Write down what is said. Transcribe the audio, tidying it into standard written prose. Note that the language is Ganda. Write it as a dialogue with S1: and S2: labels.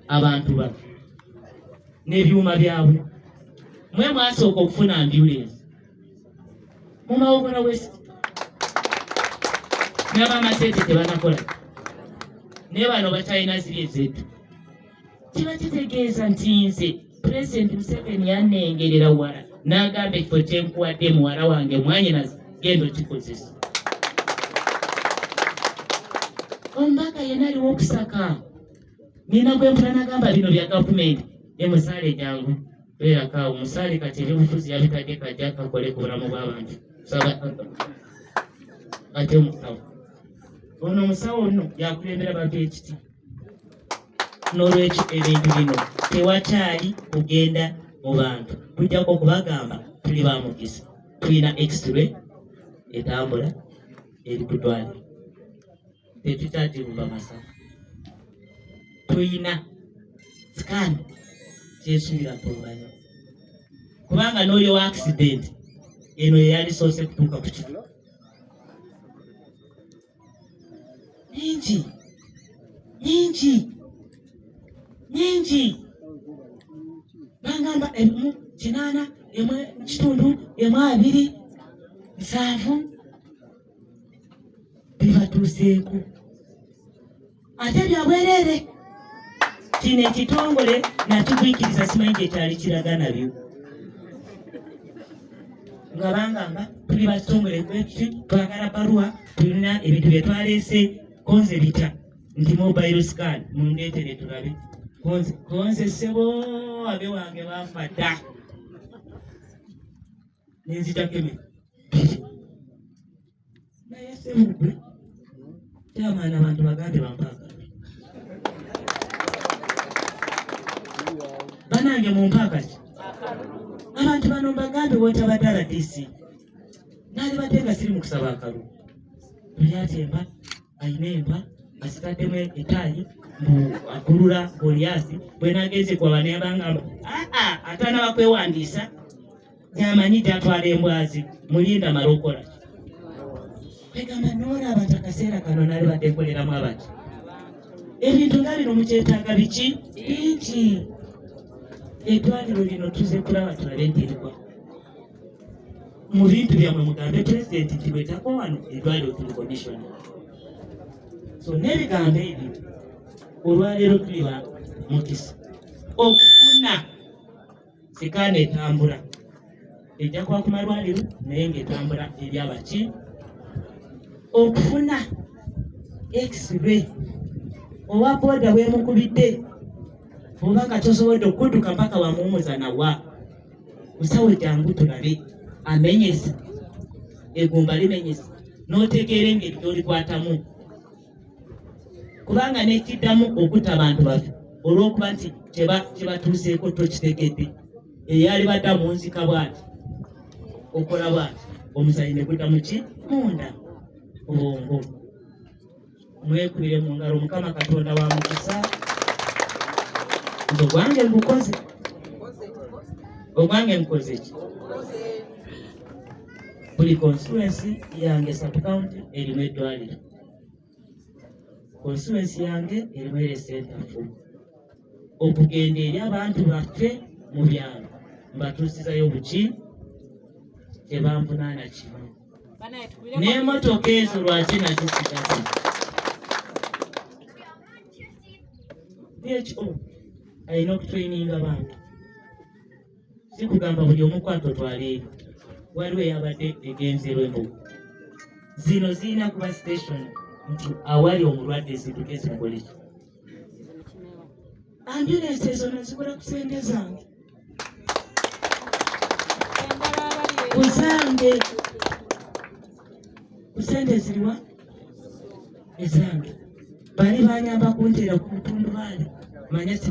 S1: abantu bano n'ebyuma byabwe mwe mwasooka okufuna ambulance mu Mawogola West n'abamateete tebanakola naye bano bakyalina ziri ezettu. Kiba kitegeeza nti nze Pulezidenti Museveni yannengerera wala n'agamba ekifo kyenkuwadde muwala wange mwanyinazi genda okikozesa. Omubaka yenna aliwo okusaka nina bwe mpula nagamba bino bya gavumenti emusaale jangu beerako omusaale kati ebyobufuzi yabitadde kajja kakole ku bulamu bw'abantu ate omusawo ono omusawo nno yakulembera bantu ekiti. N'olwekyo ebintu bino tewakyali kugenda mu bantu tujjako okubagamba tuli ba mukisa. Tulina x-ray etambula eri ku ddwaliro tetukyagirumba masafu. Tulina scan kyesubira tolubanya kubanga n'oyo wa accident eno yeyalisoose kutuuka ku kifo. nyingi bangamba emu 8 emu 1 emu 2 7 bibatuuseeko ate byabwerere. Kino ekitongole nakigwikiriza simanyi gye kyali kiraga nabyo nga bangamba tuli bakitongole twagala baluwa tulina ebintu bye twaleese konze bita nti mobile scan mundeetere tulabe konze sebo abe wange bafa dda nenzitako eme naye sebugwe kyamaana abantu bagambe bampaaka banange mumpaaka ki abantu bano mbagambe wotabadala DC naali batenga siri mu kusaba akalulu tuli atemba ayina emba asitaddemu etaayi mbu akulula Goliathi bwe nagenze kwaba nebangamba atanaba kwewandiisa nyamanyi gyatwala embwazi mulinda malokola kwegamba noolaba takaseera kano naali batekoleramu abati ebintu nga bino mukyetaaga biki bingi. Eddwaliro lino tuze kulaba tulabe nti erikwa mu bintu byammwe mugambe Pulezidenti nti bwetako wano eddwaliro tuli commission. So n'ebigambo ebyo olwaleero tuli ba mukisa okufuna sikaana etambula ejja kuba ku malwaliro naye ng'etambula ebyabaki okufuna x-ray owa booda bwemukubidde oba nga tosobodde okudduka mpaka wamuwumuza nawa musawo jangu tulabe amenyesa egumba limenyesa n'otegeera engeri gy'olikwatamu kubanga nekiddamu okutta abantu baffe olw'okuba nti kyebatuuseeko tokitegedde eyali badda mu nzika bw'ati okola bw'ati omusayi ne gudda muki munda obwongo. Mwekubire mu ngalo Mukama Katonda wa mukisa. Ogwange ngukoze ogwange nkoze ki buli constituency yange sub-county erimu eddwaliro. Constituency yange erimu eresenta nfumu okugenda eri abantu baffe mu byalo mbatuusizayo buki tebampunaana kimu n'emmotoka ezo lwaki nakyo sigasi DHO alina okutraininga abantu si kugamba buli omu kwato twaleero waliwo eyabadde egenzerwa embuga zino zirina kuba station nti awali omulwadde zituke zimukoleki. Ambulance ezo nazikola ku sente zange kuzange ku sente ziriwa ezange bali banyamba kunteera ku mutundu baali manya